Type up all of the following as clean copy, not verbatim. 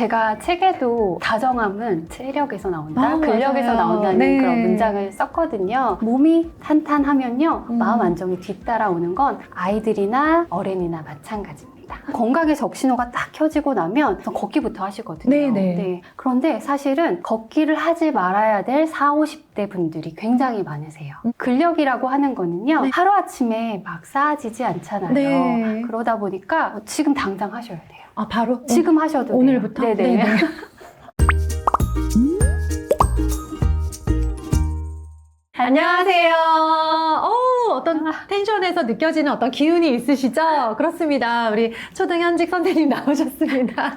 제가 책에도 다정함은 체력에서 나온다, 아, 근력에서 맞아요. 나온다는 네. 그런 문장을 썼거든요. 몸이 탄탄하면요, 마음 안정이 뒤따라오는 건 아이들이나 어른이나 마찬가지입니다. 건강의 적신호가 딱 켜지고 나면 걷기부터 하시거든요. 네네. 네. 그런데 사실은 걷기를 하지 말아야 될 40, 50대 분들이 굉장히 많으세요. 근력이라고 하는 거는요, 네. 하루아침에 막 쌓아지지 않잖아요. 네. 그러다 보니까 지금 당장 하셔야 돼요. 아, 바로? 지금 하셔도 돼요. 오늘부터? 네네. 안녕하세요. 어떤 텐션에서 느껴지는 어떤 기운이 있으시죠? 그렇습니다. 우리 초등현직 선생님 나오셨습니다.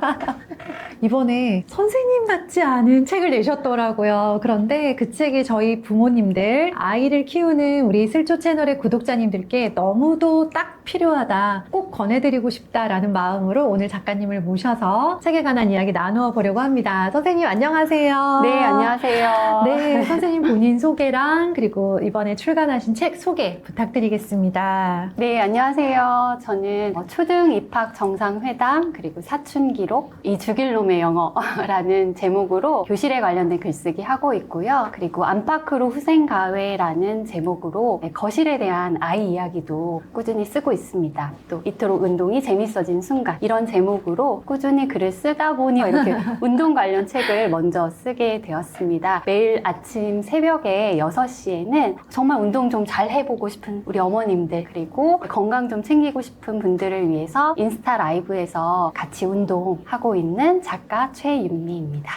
이번에 선생님 같지 않은 책을 내셨더라고요. 그런데 그 책이 저희 부모님들, 아이를 키우는 우리 슬조 채널의 구독자님들께 너무도 딱 필요하다, 꼭 권해드리고 싶다라는 마음으로 오늘 작가님을 모셔서 책에 관한 이야기 나누어 보려고 합니다. 선생님 안녕하세요. 네, 안녕하세요. 네, 선생님 본인 소개랑 그리고 이번에 출간하신 책 소개 부탁드리겠습니다. 네, 안녕하세요. 저는 초등 입학 정상회담 그리고 사춘기록 이 죽일놈의 영어라는 제목으로 교실에 관련된 글쓰기 하고 있고요. 그리고 안팎으로 후생가회라는 제목으로 거실에 대한 아이 이야기도 꾸준히 쓰고 있습니다. 또 이토록 운동이 재밌어진 순간 이런 제목으로 꾸준히 글을 쓰다 보니 이렇게 운동 관련 책을 먼저 쓰게 되었습니다. 매일 아침 새벽에 6시에는 정말 운동 좀 잘 해보고 싶은 우리 어머님들, 그리고 건강 좀 챙기고 싶은 분들을 위해서 인스타 라이브에서 같이 운동하고 있는 작가 최윤미입니다.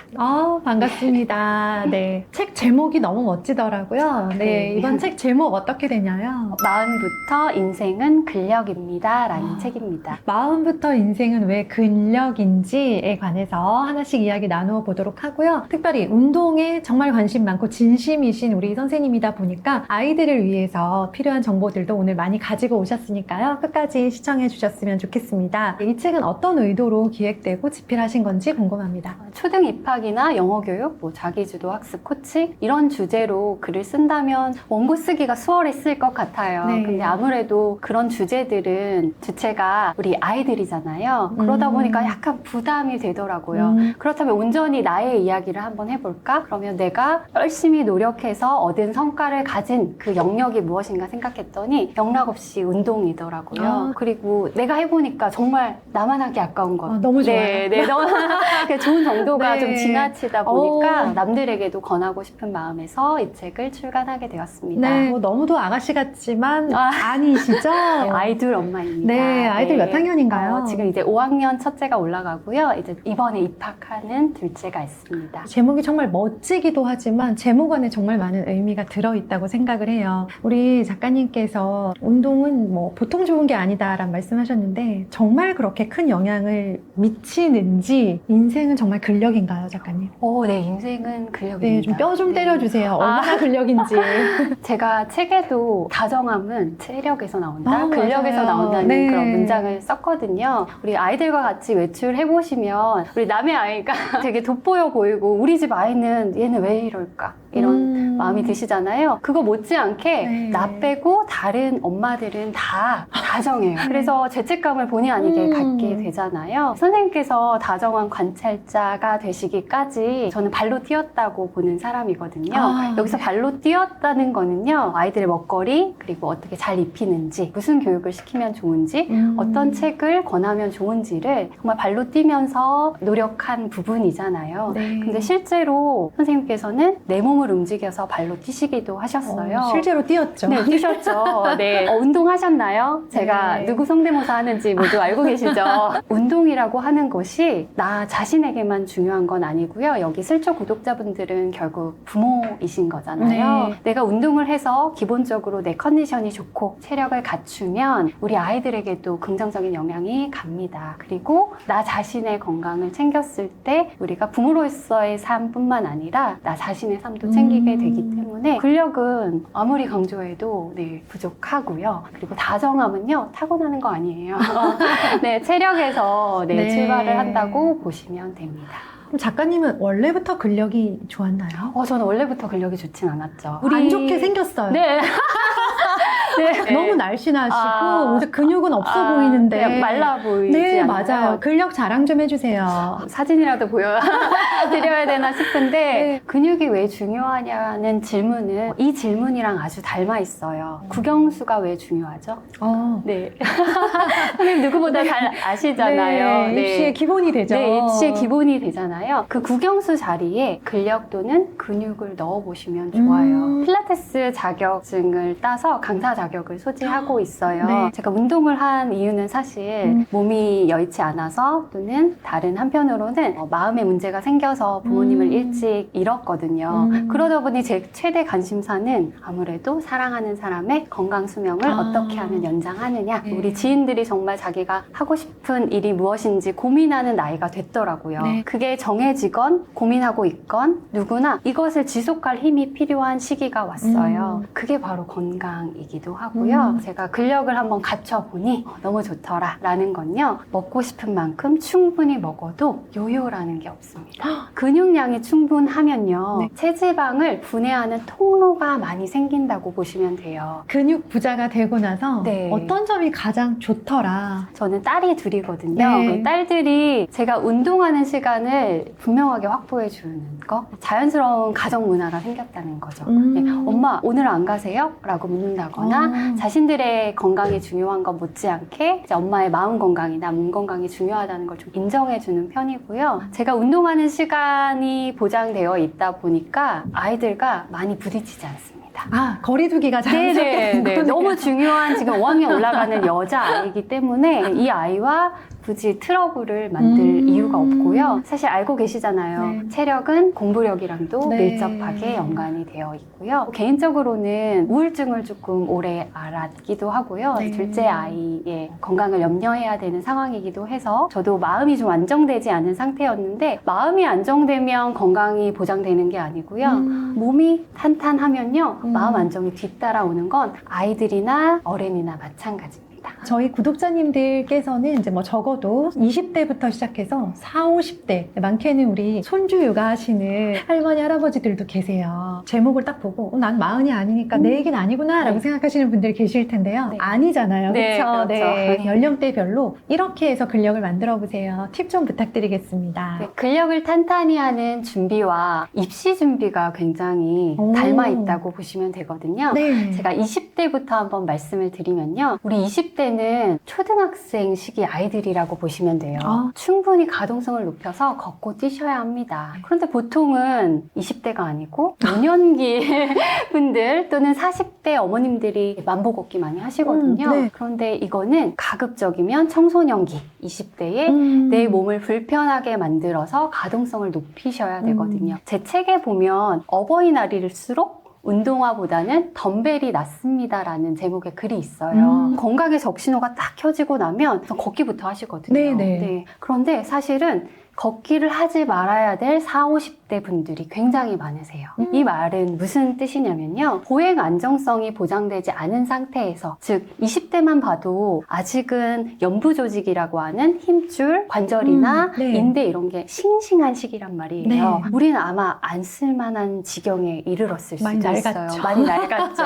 반갑습니다. 네. 책 제목이 너무 멋지더라고요. 네. 이번 책 제목 어떻게 되냐요? 마음부터 인생은 근력입니다 라는 책입니다. 마음부터 인생은 왜 근력인지에 관해서 하나씩 이야기 나누어 보도록 하고요. 특별히 운동에 정말 관심 많고 진심이신 우리 선생님이다 보니까 아이들을 위해서 필요한 정보들도 오늘 많이 가지고 오셨으니까요. 끝까지 시청해 주셨으면 좋겠습니다. 이 책은 어떤 의도로 기획되고 집필하신 건지 궁금합니다. 초등 입학이나 영어 교육, 자기주도 학습 코칭 이런 주제로 글을 쓴다면 원고 쓰기가 수월했을 것 같아요. 네. 근데 아무래도 그런 주제들은 주체가 우리 아이들이잖아요. 그러다 보니까 약간 부담이 되더라고요. 그렇다면 온전히 나의 이야기를 한번 해볼까? 그러면 내가 열심히 노력해서 얻은 성과를 가진 그 영역이 무엇인가 생각했더니 영락없이 운동이더라고요. 그리고 내가 해보니까 정말 나만 하기 아까운 것. 너무 좋아요. 네, 너무 좋은 정도가 네. 좀 지나치다 보니까 남들에게도 권하고 싶은 마음에서 이 책을 출간하게 되었습니다. 네, 너무도 아가씨 같지만 아니시죠? 아이들 엄마입니다. 네, 아이들 몇 학년인가요? 지금 이제 5학년 첫째가 올라가고요. 이제 이번에 입학하는 둘째가 있습니다. 제목이 정말 멋지기도 하지만 제목 안에 정말 많은 의미가 들어있다고 생각을 해요. 우리 작가님께서 운동은 보통 좋은 게 아니다라는 말씀하셨는데 정말 그렇게 큰 영향을 미치는지, 인생은 정말 근력인가요, 작가님? 네, 인생은 근력입니다. 네, 좀 뼈 좀 때려주세요. 얼마나 근력인지. 제가 책에도 다정함은 체력에서 나온다, 근력에서 맞아요. 나온다는 네. 그런 문장을 썼거든요. 우리 아이들과 같이 외출해보시면 우리 남의 아이가 되게 돋보여 보이고 우리 집 아이는 얘는 왜 이럴까? 이런 마음이 드시잖아요. 그거 못지않게 네. 나 빼고 다른 엄마들은 다 다정해요. 그래서 죄책감을 본의 아니게 갖게 되잖아요. 선생님께서 다정한 관찰자가 되시기까지 저는 발로 뛰었다고 보는 사람이거든요. 여기서 발로 뛰었다는 거는요, 아이들의 먹거리, 그리고 어떻게 잘 입히는지, 무슨 교육을 시키면 좋은지, 어떤 책을 권하면 좋은지를 정말 발로 뛰면서 노력한 부분이잖아요. 네. 근데 실제로 선생님께서는 내 몸을 움직여서 발로 뛰시기도 하셨어요. 실제로 뛰었죠. 네, 뛰셨죠. 네. 운동하셨나요? 제가 네. 누구 성대모사 하는지 모두 알고 계시죠? 운동이라고 하는 것이 나 자신에게만 중요한 건 아니고요. 여기 슬초 구독자분들은 결국 부모이신 거잖아요. 네. 내가 운동을 해서 기본적으로 내 컨디션이 좋고 체력을 갖추면 우리 아이들에게도 긍정적인 영향이 갑니다. 그리고 나 자신의 건강을 챙겼을 때 우리가 부모로서의 삶뿐만 아니라 나 자신의 삶도 챙기게 되기 때문에 근력은 아무리 강조해도 부족하고요. 그리고 다정함은요, 타고나는 거 아니에요. 네, 체력에서 네. 출발을 한다고 보시면 됩니다. 그럼 작가님은 원래부터 근력이 좋았나요? 저는 원래부터 근력이 좋진 않았죠. 안 좋게 생겼어요. 네. 네. 너무 날씬하시고 이제 근육은 없어 그냥 보이는데 말라 보이지 네, 않나요? 맞아요. 근력 자랑 좀 해주세요. 사진이라도 보여드려야 되나 싶은데 네. 근육이 왜 중요하냐는 질문은 이 질문이랑 아주 닮아 있어요. 국영수가 왜 중요하죠? 네. 선생님 누구보다 잘 아시잖아요. 네, 입시의 기본이 되죠. 네, 입시의 기본이 되잖아요. 그 국영수 자리에 근력 또는 근육을 넣어보시면 좋아요. 필라테스 자격증을 따서 강사 자격을 소지하고 있어요. 네. 제가 운동을 한 이유는 사실 몸이 여의치 않아서 또는 다른 한편으로는 마음의 문제가 생겨서 부모님을 일찍 잃었거든요. 그러다 보니 제 최대 관심사는 아무래도 사랑하는 사람의 건강 수명을 어떻게 하면 연장하느냐. 네. 우리 지인들이 정말 자기가 하고 싶은 일이 무엇인지 고민하는 나이가 됐더라고요. 네. 그게 정해지건 고민하고 있건 누구나 이것을 지속할 힘이 필요한 시기가 왔어요. 그게 바로 건강이기도 하고요. 제가 근력을 한번 갖춰보니 너무 좋더라 라는 건요. 먹고 싶은 만큼 충분히 먹어도 요요라는 게 없습니다. 근육량이 충분하면요. 네. 체지방을 분해하는 통로가 많이 생긴다고 보시면 돼요. 근육 부자가 되고 나서 네. 어떤 점이 가장 좋더라. 저는 딸이 둘이거든요. 네. 그 딸들이 제가 운동하는 시간을 분명하게 확보해 주는 거. 자연스러운 가정 문화가 생겼다는 거죠. 네, 엄마 오늘 안 가세요? 라고 묻는다거나 자신들의 건강이 중요한 것 못지않게 이제 엄마의 마음 건강이나 몸 건강이 중요하다는 걸 좀 인정해 주는 편이고요. 제가 운동하는 시간이 보장되어 있다 보니까 아이들과 많이 부딪히지 않습니다. 거리두기가 자연스럽게 네. 너무 중요한 지금 5학년 올라가는 여자아이기 때문에 이 아이와 굳이 트러블을 만들 이유가 없고요. 사실 알고 계시잖아요. 네. 체력은 공부력이랑도 네. 밀접하게 연관이 되어 있고요. 개인적으로는 우울증을 조금 오래 앓았기도 하고요. 네. 둘째 아이의 건강을 염려해야 되는 상황이기도 해서 저도 마음이 좀 안정되지 않은 상태였는데 마음이 안정되면 건강이 보장되는 게 아니고요. 몸이 탄탄하면요. 마음 안정이 뒤따라오는 건 아이들이나 어른이나 마찬가지입니다. 저희 구독자님들께서는 이제 뭐 적어도 20대부터 시작해서 40, 50대, 많게는 우리 손주 육아하시는 할머니, 할아버지들도 계세요. 제목을 딱 보고 난 마흔이 아니니까 내 얘기는 아니구나 라고 네. 생각하시는 분들이 계실 텐데요. 네. 아니잖아요. 네, 그렇죠? 그렇죠. 네. 연령대별로 이렇게 해서 근력을 만들어 보세요. 팁 좀 부탁드리겠습니다. 네, 근력을 탄탄히 하는 준비와 입시 준비가 굉장히 오. 닮아 있다고 보시면 되거든요. 네. 제가 20대부터 한번 말씀을 드리면요. 우리 20대는 초등학생 시기 아이들이라고 보시면 돼요. 충분히 가동성을 높여서 걷고 뛰셔야 합니다. 그런데 보통은 20대가 아니고 노년기 분들 또는 40대 어머님들이 만보 걷기 많이 하시거든요. 네. 그런데 이거는 가급적이면 청소년기 20대에 내 몸을 불편하게 만들어서 가동성을 높이셔야 되거든요. 제 책에 보면 어버이날일수록 운동화보다는 덤벨이 낫습니다라는 제목의 글이 있어요. 건강의 적신호가 딱 켜지고 나면 걷기부터 하시거든요. 네네. 네. 그런데 사실은 걷기를 하지 말아야 될 40, 50대 분들이 굉장히 많으세요. 이 말은 무슨 뜻이냐면요. 보행 안정성이 보장되지 않은 상태에서, 즉 20대만 봐도 아직은 연부 조직이라고 하는 힘줄, 관절이나 네. 인대 이런 게 싱싱한 시기란 말이에요. 네. 우리는 아마 안 쓸만한 지경에 이르렀을 수도 많이 있어요. 낡았죠. 많이 낡았죠.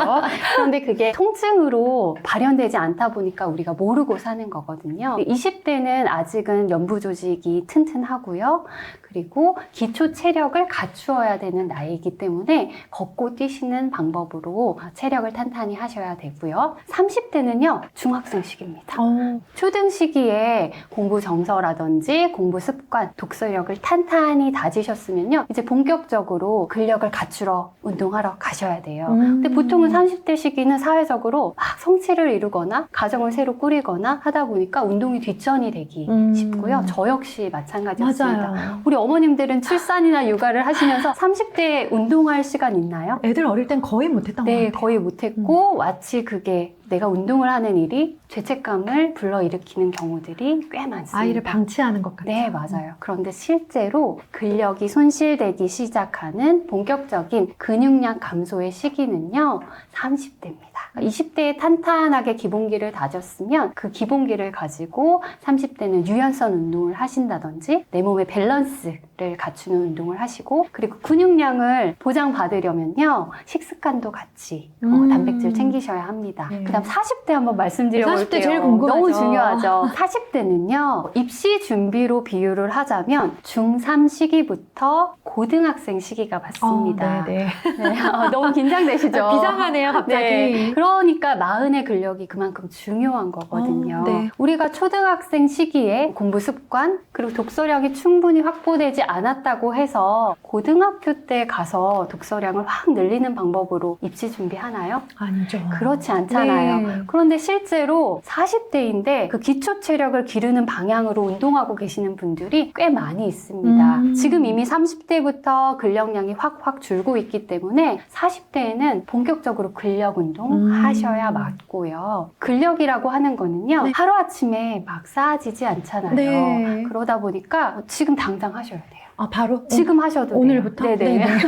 그런데 그게 통증으로 발현되지 않다 보니까 우리가 모르고 사는 거거든요. 20대는 아직은 연부 조직이 튼튼하고요. 그리고 기초 체력을 갖추어야 되는 나이이기 때문에 걷고 뛰시는 방법으로 체력을 탄탄히 하셔야 되고요. 30대는요, 중학생 시기입니다. 초등 시기에 공부 정서라든지 공부 습관, 독서력을 탄탄히 다지셨으면요, 이제 본격적으로 근력을 갖추러 운동하러 가셔야 돼요. 근데 보통은 30대 시기는 사회적으로 막 성취를 이루거나 가정을 새로 꾸리거나 하다 보니까 운동이 뒷전이 되기 쉽고요. 저 역시 마찬가지였습니다. 맞아요. 우리 어머님들은 출산이나 육아를 하시면서 30대에 운동할 시간 있나요? 애들 어릴 땐 거의 못했던 것 네, 같아요. 거의 못했고 마치 그게 내가 운동을 하는 일이 죄책감을 불러일으키는 경우들이 꽤 많습니다. 아이를 방치하는 것 같아요. 네, 맞아요. 그런데 실제로 근력이 손실되기 시작하는 본격적인 근육량 감소의 시기는요, 30대입니다. 20대에 탄탄하게 기본기를 다졌으면 그 기본기를 가지고 30대는 유연성 운동을 하신다든지 내 몸의 밸런스를 갖추는 운동을 하시고, 그리고 근육량을 보장받으려면요, 식습관도 같이 단백질 챙기셔야 합니다. 네. 그다음 그다음 40대 한번 말씀드려볼게요. 40대 제일 궁금하죠. 너무 중요하죠. 40대는요. 입시 준비로 비유를 하자면 중3 시기부터 고등학생 시기가 맞습니다. 네네. 네, 너무 긴장되시죠? 비장하네요, 갑자기. 네, 그러니까 마흔의 근력이 그만큼 중요한 거거든요. 네. 우리가 초등학생 시기에 공부 습관 그리고 독서량이 충분히 확보되지 않았다고 해서 고등학교 때 가서 독서량을 확 늘리는 방법으로 입시 준비하나요? 아니죠. 그렇지 않잖아요. 네. 그런데 실제로 40대인데 그 기초 체력을 기르는 방향으로 운동하고 계시는 분들이 꽤 많이 있습니다. 지금 이미 30대부터 근력량이 확확 줄고 있기 때문에 40대에는 본격적으로 근력 운동 하셔야 맞고요. 근력이라고 하는 거는요. 네. 하루아침에 막 쌓아지지 않잖아요. 네. 그러다 보니까 지금 당장 하셔야 돼요. 아, 바로? 지금 하셔도 오늘부터? 돼요. 네네. 네네.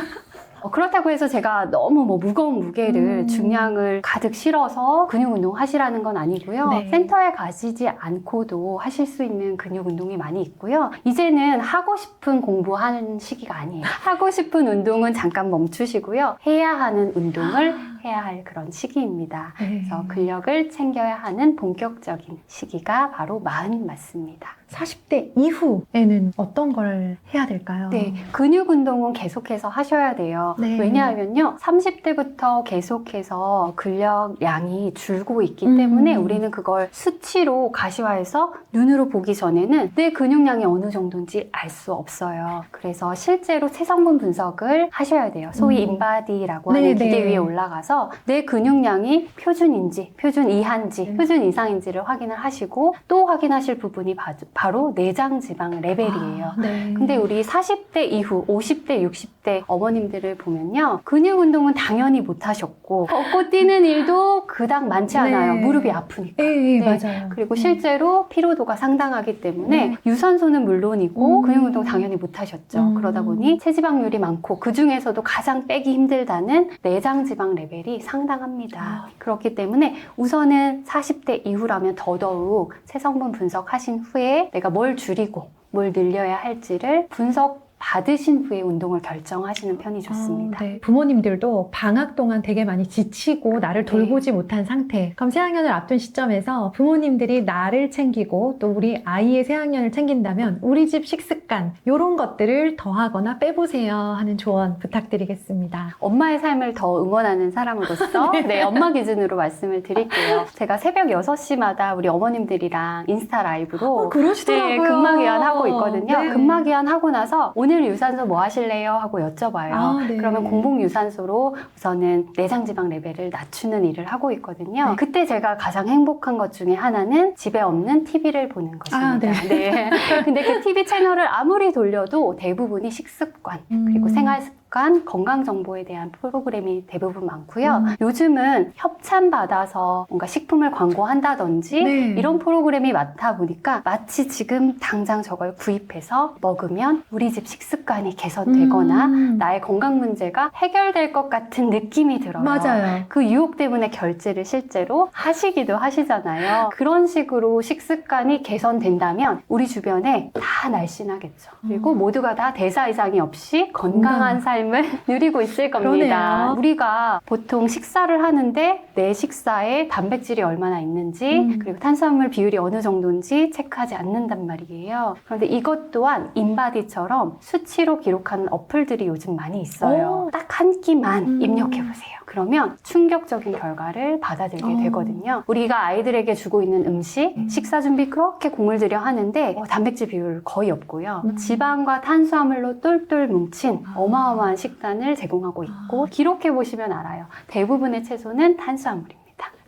그렇다고 해서 제가 너무 무거운 무게를 중량을 가득 실어서 근육 운동 하시라는 건 아니고요. 네. 센터에 가시지 않고도 하실 수 있는 근육 운동이 많이 있고요. 이제는 하고 싶은 공부하는 시기가 아니에요. 하고 싶은 운동은 잠깐 멈추시고요. 해야 하는 운동을 해야 할 그런 시기입니다. 네. 그래서 근력을 챙겨야 하는 본격적인 시기가 바로 마흔 맞습니다. 40대 이후에는 어떤 걸 해야 될까요? 네, 근육 운동은 계속해서 하셔야 돼요. 네. 왜냐하면요, 30대부터 계속해서 근력량이 줄고 있기 때문에 우리는 그걸 수치로 가시화해서 눈으로 보기 전에는 내 근육량이 어느 정도인지 알 수 없어요. 그래서 실제로 체성분 분석을 하셔야 돼요. 소위 인바디라고 하는 네, 기계 네. 위에 올라가서 내 근육량이 표준인지, 표준 이하인지, 표준 이상인지를 확인을 하시고 또 확인하실 부분이 바로 내장 지방 레벨이에요. 아, 네. 근데 우리 40대 이후 50대, 60대 어머님들을 보면요. 근육 운동은 당연히 못 하셨고 걷고 뛰는 일도 그닥 많지 않아요. 네. 무릎이 아프니까. 네, 네. 맞아요. 그리고 실제로 피로도가 상당하기 때문에 네. 유산소는 물론이고 근육 운동 당연히 못 하셨죠. 그러다 보니 체지방률이 많고 그중에서도 가장 빼기 힘들다는 내장 지방 레벨이 상당합니다. 그렇기 때문에 우선은 40대 이후라면 더더욱 체성분 분석하신 후에 내가 뭘 줄이고 뭘 늘려야 할지를 분석 받으신 후에 운동을 결정하시는 편이 좋습니다. 네. 부모님들도 방학 동안 되게 많이 지치고 나를 돌보지 못한 상태. 그럼 새학년을 앞둔 시점에서 부모님들이 나를 챙기고 또 우리 아이의 새학년을 챙긴다면 우리 집 식습관 이런 것들을 더하거나 빼보세요 하는 조언 부탁드리겠습니다. 엄마의 삶을 더 응원하는 사람으로서 네, 엄마 기준으로 말씀을 드릴게요. 제가 새벽 6시마다 우리 어머님들이랑 인스타 라이브로 그러시더라고요. 네, 근마기한 하고 있거든요. 네. 근마기한 하고 나서 오늘 유산소 뭐 하실래요? 하고 여쭤봐요. 아, 네. 그러면 공복 유산소로 우선은 내장 지방 레벨을 낮추는 일을 하고 있거든요. 네. 그때 제가 가장 행복한 것 중에 하나는 집에 없는 TV를 보는 것입니다. 아, 네. 네. 근데 그 TV 채널을 아무리 돌려도 대부분이 식습관 그리고 생활 습관, 건강 정보에 대한 프로그램이 대부분 많고요. 요즘은 협찬 받아서 뭔가 식품을 광고한다든지 네. 이런 프로그램이 많다 보니까 마치 지금 당장 저걸 구입해서 먹으면 우리 집 식습관이 개선되거나 나의 건강 문제가 해결될 것 같은 느낌이 들어요. 맞아요. 그 유혹 때문에 결제를 실제로 하시기도 하시잖아요. 그런 식으로 식습관이 개선된다면 우리 주변에 다 날씬하겠죠. 그리고 모두가 다 대사이상이 없이 건강한 삶을 누리고 있을 겁니다. 그러네요. 우리가 보통 식사를 하는데 내 식사에 단백질이 얼마나 있는지 그리고 탄수화물 비율이 어느 정도인지 체크하지 않는단 말이에요. 그런데 이것 또한 인바디처럼 수치로 기록하는 어플들이 요즘 많이 있어요. 딱 한 끼만 입력해보세요. 그러면 충격적인 결과를 받아들게 되거든요. 우리가 아이들에게 주고 있는 음식, 식사 준비 그렇게 공을 들여 하는데 단백질 비율 거의 없고요. 지방과 탄수화물로 똘똘 뭉친 어마어마한 식단을 제공하고 있고 기록해보시면 알아요. 대부분의 채소는 탄수화물입니다.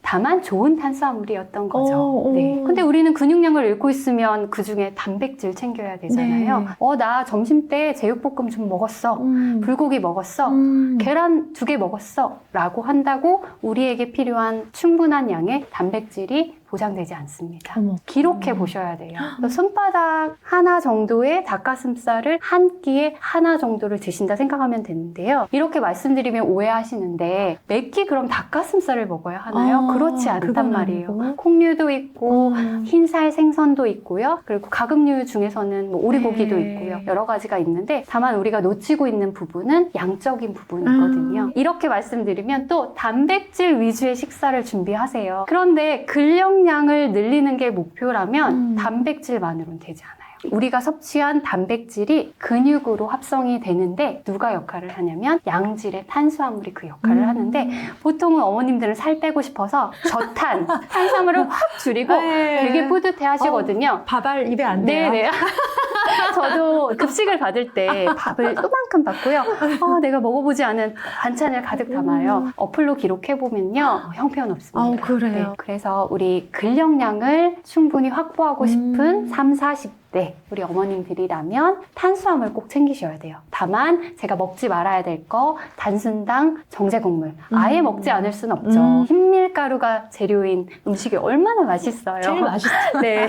다만 좋은 탄수화물이었던 거죠. 네. 근데 우리는 근육량을 잃고 있으면 그 중에 단백질 챙겨야 되잖아요. 네. 나 점심 때 제육볶음 좀 먹었어. 불고기 먹었어. 계란 2개 먹었어. 라고 한다고 우리에게 필요한 충분한 양의 단백질이 보장되지 않습니다. 어머. 기록해 보셔야 돼요. 손바닥 하나 정도의 닭가슴살을 한 끼에 하나 정도를 드신다 생각하면 되는데요. 이렇게 말씀드리면 오해하시는데 몇 끼 그럼 닭가슴살을 먹어야 하나요? 그렇지 않단 그건 말이에요. 아니고. 콩류도 있고 음. 흰살 생선도 있고요. 그리고 가금류 중에서는 뭐 오리고기도 네. 있고요. 여러 가지가 있는데 다만 우리가 놓치고 있는 부분은 양적인 부분이거든요. 이렇게 말씀드리면 또 단백질 위주의 식사를 준비하세요. 그런데 근력량을 늘리는 게 목표라면 단백질만으로는 되지 않아요. 우리가 섭취한 단백질이 근육으로 합성이 되는데 누가 역할을 하냐면 양질의 탄수화물이 그 역할을 하는데 보통은 어머님들은 살 빼고 싶어서 저탄 탄수화물을 확 줄이고 네. 되게 뿌듯해 하시거든요. 밥알 입에 안 돼요. 네네. 저도 급식을 받을 때 밥을 요만큼 받고요. 내가 먹어보지 않은 반찬을 가득 담아요. 어플로 기록해보면요. 형편없습니다. 그래요. 네, 그래서 우리 근력량을 충분히 확보하고 싶은 30, 40대 우리 어머님들이라면 탄수화물 꼭 챙기셔야 돼요. 다만 제가 먹지 말아야 될 거 단순당, 정제곡물 아예 먹지 않을 순 없죠. 흰밀가루가 재료인 음식이 얼마나 맛있어요. 제일 맛있어요. 네.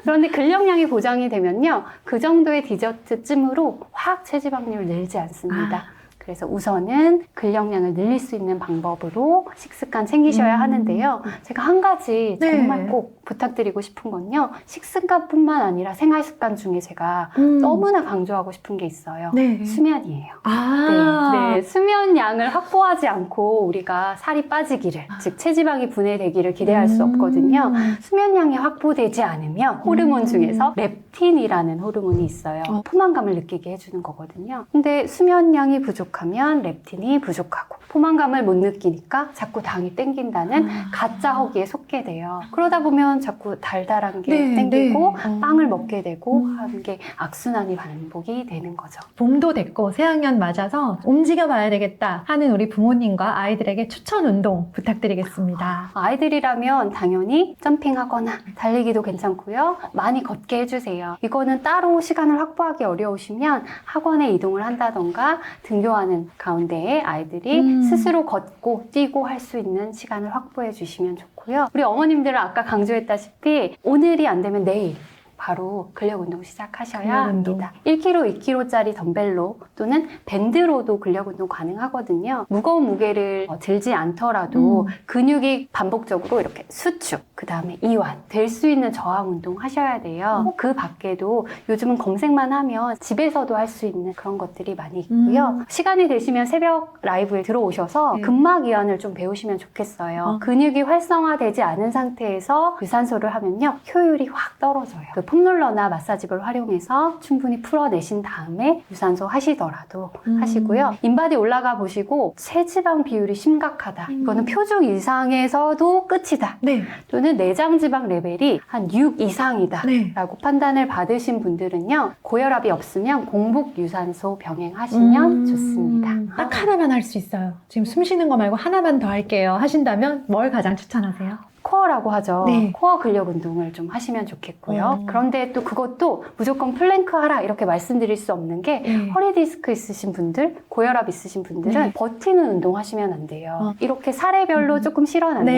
그런데 근력량이 보장이 되면요. 그 정도의 디저트쯤으로 확 체지방률 늘지 않습니다. 그래서 우선은 근력량을 늘릴 수 있는 방법으로 식습관 챙기셔야 하는데요. 제가 한 가지 네. 정말 꼭 부탁드리고 싶은 건요. 식습관뿐만 아니라 생활습관 중에 제가 너무나 강조하고 싶은 게 있어요. 네. 수면이에요. 아. 네, 수면 양을 확보하지 않고 우리가 살이 빠지기를, 즉 체지방이 분해되기를 기대할 수 없거든요. 수면 양이 확보되지 않으면 호르몬 중에서 렙틴이라는 호르몬이 있어요. 포만감을 느끼게 해주는 거거든요. 근데 수면 양이 부족하면 렙틴이 부족하고 포만감을 못 느끼니까 자꾸 당이 땡긴다는 가짜 허기에 속게 돼요. 그러다 보면 자꾸 달달한 게 네, 땡기고 네. 빵을 먹게 되고 하는 게 악순환이 반복이 되는 거죠. 봄도 됐고 새학년 맞아서 움직여 봐야 되겠다 하는 우리 부모님과 아이들에게 추천 운동 부탁드리겠습니다. 아이들이라면 당연히 점핑하거나 달리기도 괜찮고요. 많이 걷게 해주세요. 이거는 따로 시간을 확보하기 어려우시면 학원에 이동을 한다던가 등교하는 가운데에 아이들이 스스로 걷고 뛰고 할 수 있는 시간을 확보해 주시면 좋고요. 우리 어머님들은 아까 강조했다시피 오늘이 안 되면 내일 바로 근력 운동 시작하셔야 근력 운동. 합니다. 1kg, 2kg짜리 덤벨로 또는 밴드로도 근력 운동 가능하거든요. 무거운 무게를 들지 않더라도 근육이 반복적으로 이렇게 수축, 그 다음에 이완 될 수 있는 저항 운동 하셔야 돼요. 그 밖에도 요즘은 검색만 하면 집에서도 할 수 있는 그런 것들이 많이 있고요. 시간이 되시면 새벽 라이브에 들어오셔서 네. 근막 이완을 좀 배우시면 좋겠어요. 근육이 활성화되지 않은 상태에서 유산소를 하면요. 효율이 확 떨어져요. 그 폼롤러나 마사지볼 활용해서 충분히 풀어내신 다음에 유산소 하시더라도 하시고요. 인바디 올라가 보시고 체지방 비율이 심각하다. 이거는 표준 이상에서도 끝이다. 네. 또는 내장 지방 레벨이 한 6 이상이다 네. 라고 판단을 받으신 분들은요. 고혈압이 없으면 공복 유산소 병행하시면 좋습니다. 딱 하나만 할 수 있어요. 지금 숨 쉬는 거 말고 하나만 더 할게요 하신다면 뭘 가장 추천하세요? 코어라고 하죠. 네. 코어 근력 운동을 좀 하시면 좋겠고요. 그런데 또 그것도 무조건 플랭크 하라 이렇게 말씀드릴 수 없는 게 네. 허리 디스크 있으신 분들, 고혈압 있으신 분들은 네. 버티는 운동 하시면 안 돼요. 이렇게 사례별로 조금 실어놨는데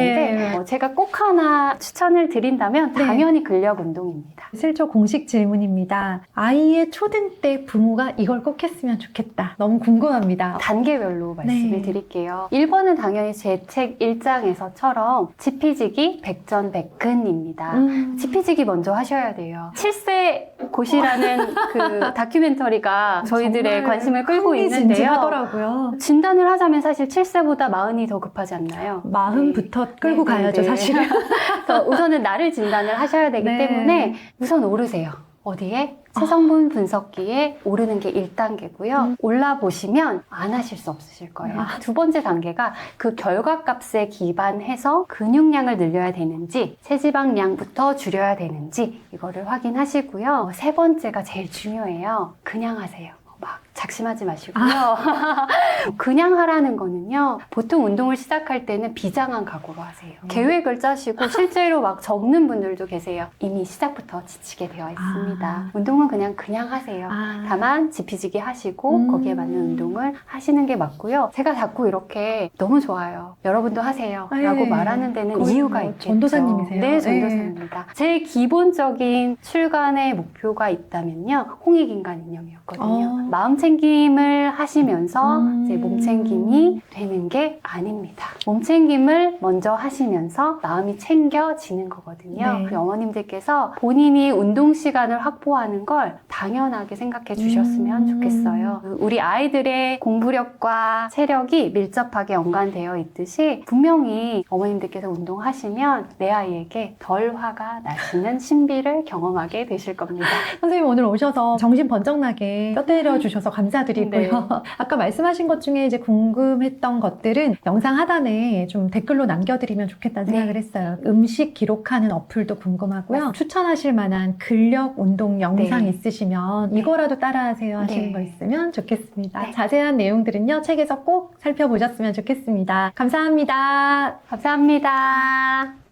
네. 제가 꼭 하나 추천을 드린다면 네. 당연히 근력 운동입니다. 실조 공식 질문입니다. 아이의 초등 때 부모가 이걸 꼭 했으면 좋겠다. 너무 궁금합니다. 단계별로 말씀을 네. 드릴게요. 1번은 당연히 제 책 1장에서처럼 지피지기 백전백근입니다. 지피지기 먼저 하셔야 돼요. 7세 고시라는 그 다큐멘터리가 저희들의 관심을 끌고 있는데요. 하더라고요. 진단을 하자면 사실 7세보다 마흔이 더 급하지 않나요? 마흔부터 끌고 네, 가야죠, 네. 사실은. 그래서 우선은 나를 진단을 하셔야 되기 네. 때문에 우선 오르세요. 어디에? 체성분 분석기에 오르는 게 1단계고요. 올라보시면 안 하실 수 없으실 거예요. 두 번째 단계가 그 결과값에 기반해서 근육량을 늘려야 되는지 체지방량부터 줄여야 되는지 이거를 확인하시고요. 세 번째가 제일 중요해요. 그냥 하세요. 막 작심하지 마시고요. 그냥 하라는 거는요. 보통 운동을 시작할 때는 비장한 각오로 하세요. 계획을 짜시고 실제로 막 적는 분들도 계세요. 이미 시작부터 지치게 되어 있습니다. 운동은 그냥 하세요. 다만 지피지기 하시고 거기에 맞는 운동을 하시는 게 맞고요. 제가 자꾸 이렇게 너무 좋아요. 여러분도 하세요. 라고 말하는 데는 이유가 있겠죠. 전도사님이세요? 네, 전도사입니다. 제 기본적인 출간의 목표가 있다면요. 홍익인간 이념이었거든요. 마음 챙김을 하시면서 제 몸 챙김이 되는 게 아닙니다. 몸 챙김을 먼저 하시면서 마음이 챙겨지는 거거든요. 네. 우리 어머님들께서 본인이 운동 시간을 확보하는 걸 당연하게 생각해 주셨으면 좋겠어요. 우리 아이들의 공부력과 체력이 밀접하게 연관되어 있듯이 분명히 어머님들께서 운동하시면 내 아이에게 덜 화가 나시는 신비를 경험하게 되실 겁니다. 선생님 오늘 오셔서 정신 번쩍 나게 뼈 때려 주셔서 감사드리고요. 네. 아까 말씀하신 것 중에 이제 궁금했던 것들은 영상 하단에 좀 댓글로 남겨드리면 좋겠다는 네. 생각을 했어요. 음식 기록하는 어플도 궁금하고요. 추천하실 만한 근력 운동 영상 네. 있으시면 네. 이거라도 따라하세요 하시는 네. 거 있으면 좋겠습니다. 네. 자세한 내용들은요 책에서 꼭 살펴보셨으면 좋겠습니다. 감사합니다. 감사합니다.